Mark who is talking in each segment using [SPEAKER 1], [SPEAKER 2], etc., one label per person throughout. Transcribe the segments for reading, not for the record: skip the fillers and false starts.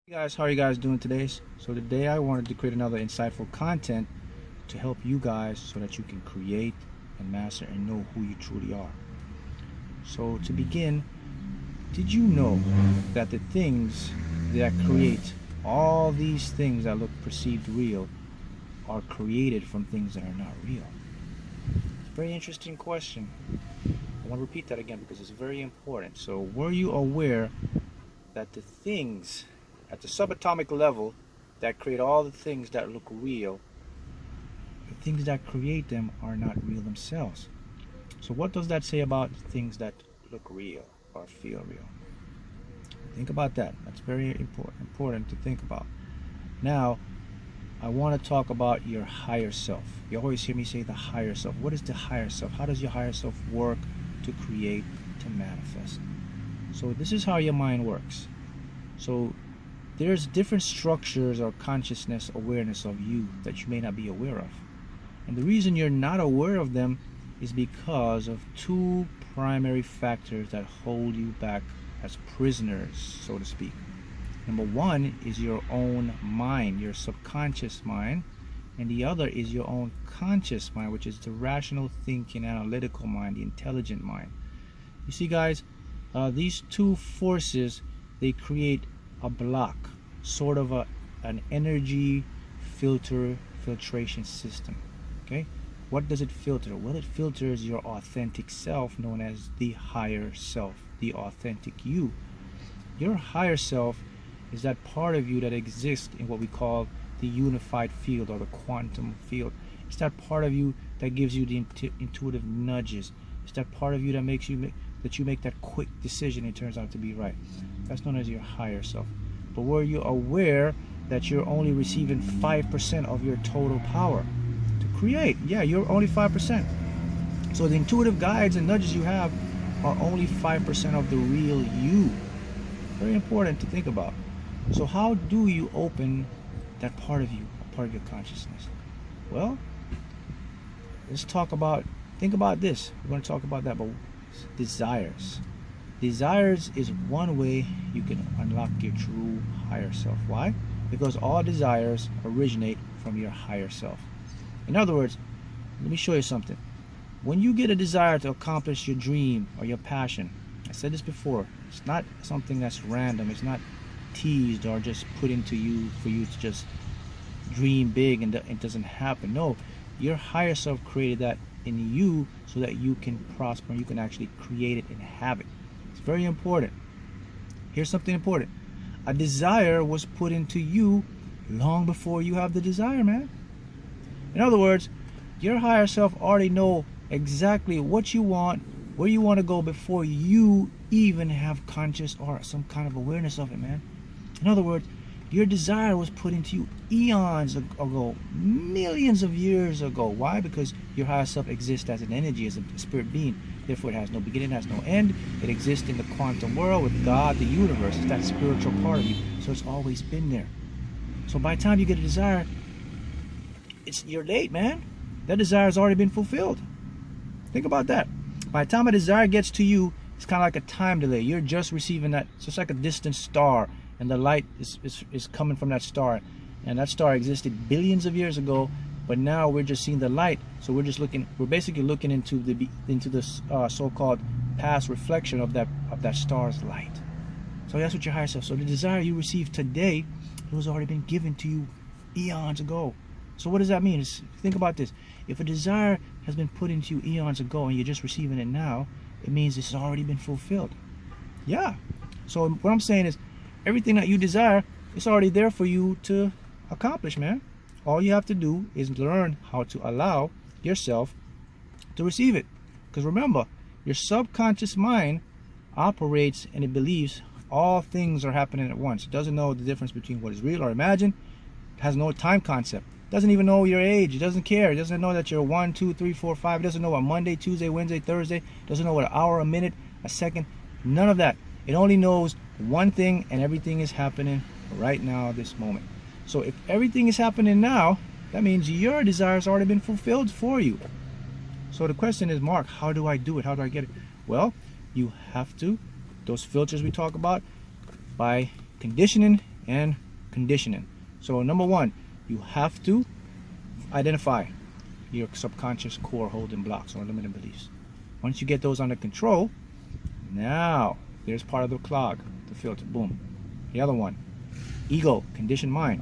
[SPEAKER 1] Hey guys, how are you guys doing today? So today I wanted to create another insightful content to help you guys so that you can create and master and know who you truly are. So to begin, did you know that the things that create all these things that look perceived real are created from things that are not real? It's a very interesting question. I want to repeat that again because it's very important. So were you aware that the things at the subatomic level that create all the things that look real, the things that create them are not real themselves? So what does that say about things that look real or feel real? Think about that. That's very important to think about. Now, I want to talk about your higher self. You always hear me say the higher self. What is the higher self? How does your higher self work to create, to manifest? So this is how your mind works. So there's different structures or consciousness awareness of you that you may not be aware of. And the reason you're not aware of them is because of two primary factors that hold you back as prisoners, so to speak. Number one is your own mind, your subconscious mind, and the other is your own conscious mind, which is the rational thinking, analytical mind, the intelligent mind. You see, guys, these two forces, they create a block, sort of an energy filtration system. Okay, what does it filter? Well, it filters your authentic self, known as the higher self, the authentic you. Your higher self is that part of you that exists in what we call the unified field or the quantum field. It's that part of you that gives you the intuitive nudges. It's that part of you that makes you make that quick decision and it turns out to be right. That's known as your higher self. But were you aware that you're only receiving 5% of your total power to create? Yeah, you're only 5%. So the intuitive guides and nudges you have are only 5% of the real you. Very important to think about. So how do you open that part of you, a part of your consciousness? Well, let's think about this. We're going to talk about that, but desires. Desires is one way you can unlock your true higher self. Why? Because all desires originate from your higher self. In other words, let me show you something. When you get a desire to accomplish your dream or your passion, I said this before, it's not something that's random. It's not teased or just put into you for you to just dream big and it doesn't happen. No, your higher self created that in you so that you can prosper and you can actually create it and have it. It's very important. Here's something important. A desire was put into you long before you have the desire, man. In other words, your higher self already know exactly what you want, where you want to go before you even have conscious or some kind of awareness of it, man. In other words, your desire was put into you eons ago, millions of years ago. Why? Because your higher self exists as an energy, as a spirit being. Therefore, it has no beginning, it has no end. It exists in the quantum world with God, the universe. It's that spiritual part of you. So it's always been there. So by the time you get a desire, you're late, man. That desire has already been fulfilled. Think about that. By the time a desire gets to you, it's kind of like a time delay. You're just receiving that. So it's like a distant star, and the light is coming from that star. And that star existed billions of years ago, but now we're just seeing the light. So we're basically looking into the so-called past reflection of that star's light. So that's what your higher self. So the desire you receive today, it was already been given to you eons ago. So what does that mean? Think about this. If a desire has been put into you eons ago and you're just receiving it now, it means it's already been fulfilled. Yeah. So what I'm saying is, everything that you desire, it's already there for you to accomplish, man. All you have to do is learn how to allow yourself to receive it. Because remember, your subconscious mind operates and it believes all things are happening at once. It doesn't know the difference between what is real or imagined. It has no time concept. It doesn't even know your age. It doesn't care. It doesn't know that you're 1, 2, 3, 4, 5. It doesn't know what Monday, Tuesday, Wednesday, Thursday. It doesn't know what an hour, a minute, a second. None of that. It only knows one thing, and everything is happening right now, this moment. So if everything is happening now, that means your desire has already been fulfilled for you. So the question is, Mark, how do I do it? How do I get it? Well, you have to, those filters we talk about, by conditioning and conditioning. So number one, you have to identify your subconscious core holding blocks or limiting beliefs. Once you get those under control, now there's part of the clog, the filter. Boom. The other one, ego, conditioned mind.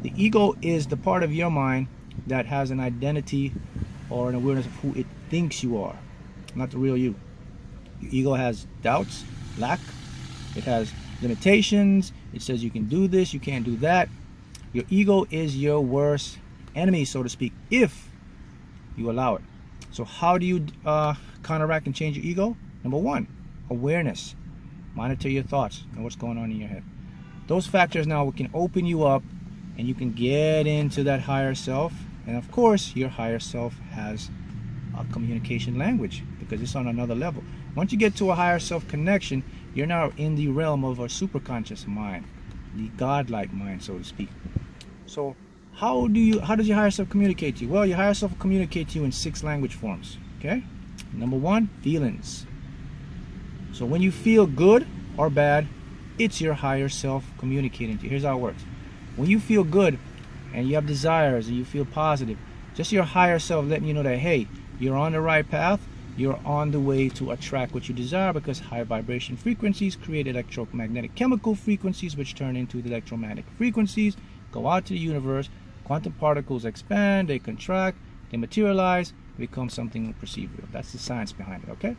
[SPEAKER 1] The ego is the part of your mind that has an identity or an awareness of who it thinks you are, not the real you. Your ego has doubts, lack, it has limitations, it says you can do this, you can't do that. Your ego is your worst enemy, so to speak, if you allow it. So how do you counteract and change your ego? Number one, awareness. Monitor your thoughts and what's going on in your head. Those factors now can open you up and you can get into that higher self. And of course, your higher self has a communication language because it's on another level. Once you get to a higher self connection, you're now in the realm of a superconscious mind, the godlike mind, so to speak. So how does your higher self communicate to you? Well, your higher self will communicate to you in 6 language forms. Okay? Number one, feelings. So when you feel good or bad, it's your higher self communicating to you. Here's how it works. When you feel good and you have desires and you feel positive, just your higher self letting you know that, hey, you're on the right path, you're on the way to attract what you desire, because high vibration frequencies create electromagnetic chemical frequencies which turn into the electromagnetic frequencies, go out to the universe, quantum particles expand, they contract, they materialize, become something perceived real. That's the science behind it, okay?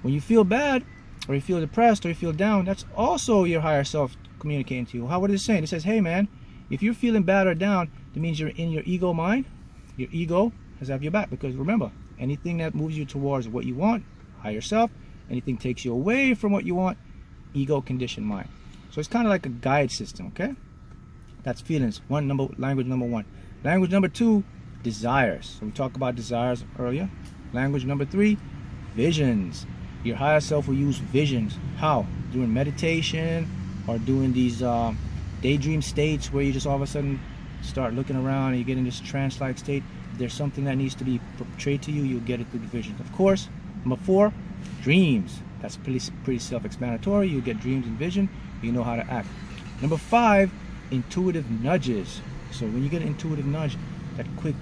[SPEAKER 1] When you feel bad, or you feel depressed, or you feel down, that's also your higher self communicating to you. What is it saying? It says, hey man, if you're feeling bad or down, that means you're in your ego mind. Your ego has to have your back, because remember, anything that moves you towards what you want, higher self, anything takes you away from what you want, ego, conditioned mind. So it's kind of like a guide system, okay? That's feelings. Language number one. Language number two, desires. So we talked about desires earlier. Language number three, visions. Your higher self will use visions. How? Doing meditation or doing these daydream states where you just all of a sudden start looking around and you get in this trance-like state. If there's something that needs to be portrayed to you, you'll get it through the visions. Of course, number four, dreams. That's pretty self-explanatory. You get dreams and vision, you know how to act. Number five, intuitive nudges. So when you get an intuitive nudge, that quick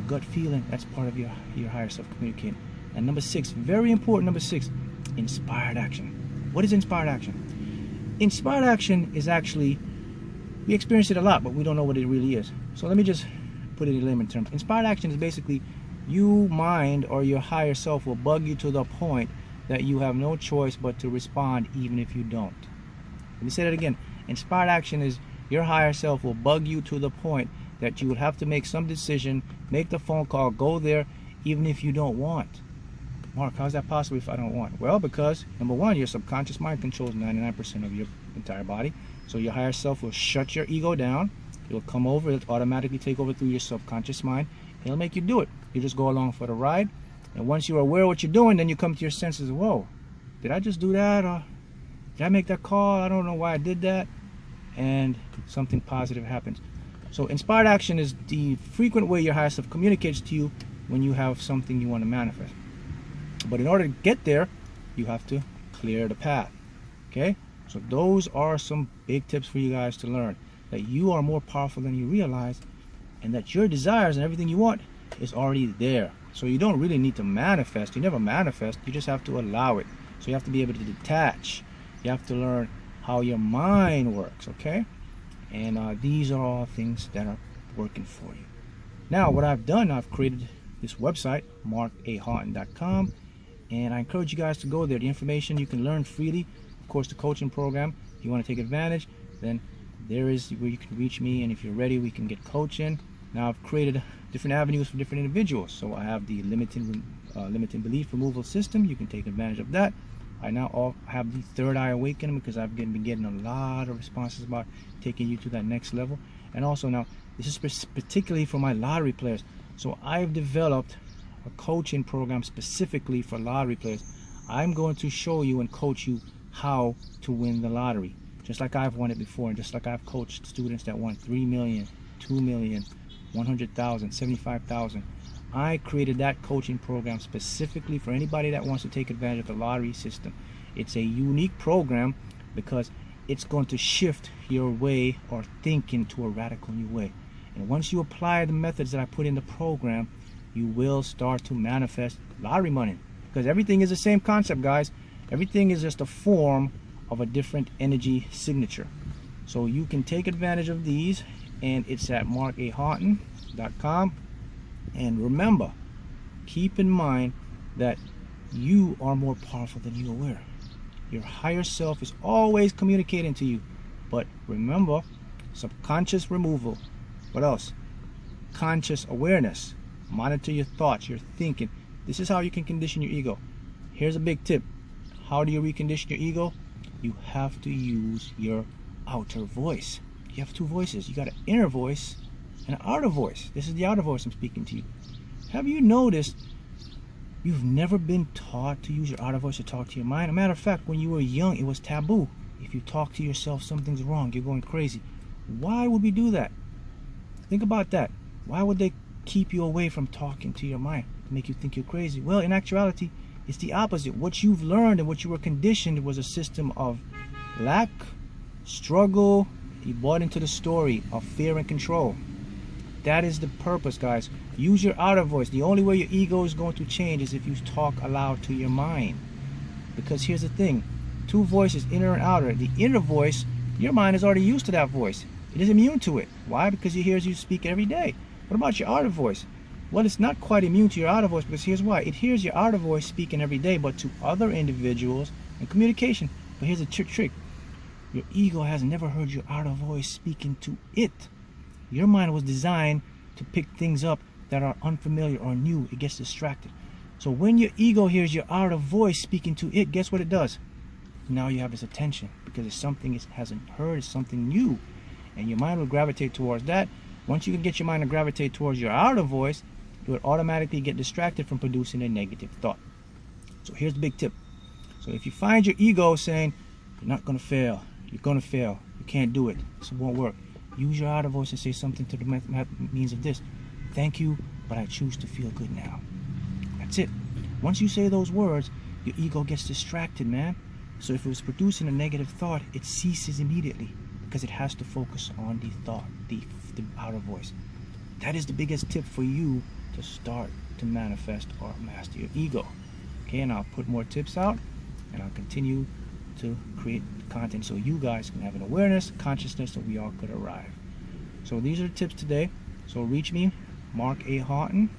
[SPEAKER 1] gut feeling, that's part of your higher self communicating. And number six, very important, number six, inspired action. What is inspired action? Inspired action is actually, we experience it a lot, but we don't know what it really is. So let me just put it in layman terms. Inspired action is basically you mind or your higher self will bug you to the point that you have no choice but to respond even if you don't. Let me say that again. Inspired action is your higher self will bug you to the point that you would have to make some decision, make the phone call, go there, even if you don't want. Mark, how's that possible if I don't want? Well, because number one, your subconscious mind controls 99% of your entire body. So your higher self will shut your ego down. It'll come over, it'll automatically take over through your subconscious mind. It'll make you do it. You just go along for the ride. And once you're aware of what you're doing, then you come to your senses. Whoa, did I just do that? Or did I make that call? I don't know why I did that. And something positive happens. So inspired action is the frequent way your higher self communicates to you when you have something you want to manifest. But in order to get there, you have to clear the path. Okay? So those are some big tips for you guys to learn. That you are more powerful than you realize, and that your desires and everything you want is already there. So you don't really need to manifest. You never manifest. You just have to allow it. So you have to be able to detach. You have to learn how your mind works. Okay? And these are all things that are working for you. Now, what I've done, I've created this website, markahoughton.com. And I encourage you guys to go there. The information you can learn freely. Of course, the coaching program, if you want to take advantage, then there is where you can reach me. And if you're ready, we can get coaching. Now, I've created different avenues for different individuals. So I have the limiting belief removal system. You can take advantage of that. I now have the third eye awakening, because I've been getting a lot of responses about taking you to that next level. And also now, this is particularly for my lottery players. So I've developed a coaching program specifically for lottery players. I'm going to show you and coach you how to win the lottery, just like I've won it before, and just like I've coached students that won 3 million, 2 million, 100,000, 75,000. I created that coaching program specifically for anybody that wants to take advantage of the lottery system. It's a unique program because it's going to shift your way or thinking to a radical new way. And once you apply the methods that I put in the program, you will start to manifest lottery money. Because everything is the same concept, guys. Everything is just a form of a different energy signature. So you can take advantage of these, and it's at markahoughton.com. And remember, keep in mind that you are more powerful than you're aware. Your higher self is always communicating to you. But remember, subconscious removal. What else? Conscious awareness. Monitor your thoughts, your thinking. This is how you can condition your ego. Here's a big tip. How do you recondition your ego? You have to use your outer voice. You have two voices. You got an inner voice and an outer voice. This is the outer voice I'm speaking to you. Have you noticed you've never been taught to use your outer voice to talk to your mind? As a matter of fact, when you were young, it was taboo. If you talk to yourself, something's wrong, you're going crazy. Why would we do that? Think about that. Why would they keep you away from talking to your mind, to make you think you're crazy? Well, in actuality, it's the opposite. What you've learned and what you were conditioned was a system of lack, struggle. You bought into the story of fear and control. That is the purpose, guys. Use your outer voice. The only way your ego is going to change is if you talk aloud to your mind. Because here's the thing. Two voices, inner and outer. The inner voice, your mind is already used to that voice. It is immune to it. Why? Because it hears you speak every day. What about your outer voice? Well, it's not quite immune to your outer voice, because here's why. It hears your outer voice speaking every day, but to other individuals and communication. But here's a trick. Your ego has never heard your outer voice speaking to it. Your mind was designed to pick things up that are unfamiliar or new. It gets distracted. So when your ego hears your outer voice speaking to it, guess what it does? Now you have its attention, because it's something it hasn't heard, it's something new. And your mind will gravitate towards that. Once you can get your mind to gravitate towards your outer voice, it would automatically get distracted from producing a negative thought. So here's the big tip. So if you find your ego saying, you're not going to fail, you're going to fail, you can't do it, this won't work, use your outer voice and say something to the means of this. Thank you, but I choose to feel good now. That's it. Once you say those words, your ego gets distracted, man. So if it was producing a negative thought, it ceases immediately, because it has to focus on the thought, the outer voice. That is the biggest tip for you to start to manifest or master your ego. Okay, and I'll put more tips out, and I'll continue to create content so you guys can have an awareness, consciousness, that we all could arrive. So these are the tips today. So reach me, Mark A. Houghton,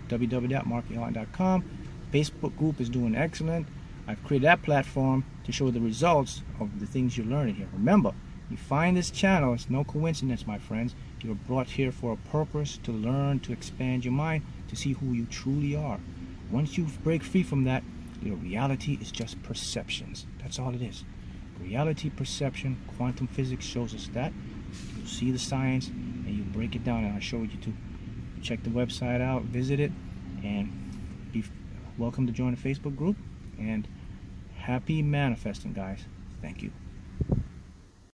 [SPEAKER 1] www.markahoughton.com. Facebook group is doing excellent. I've created that platform to show the results of the things you're learning here. Remember, you find this channel, it's no coincidence, my friends. You're brought here for a purpose, to learn, to expand your mind, to see who you truly are. Once you break free from that, your reality is just perceptions. That's all it is. Reality, perception, quantum physics shows us that. You'll see the science, and you break it down, and I showed you to check the website out, visit it, and be welcome to join the Facebook group. And happy manifesting, guys. Thank you.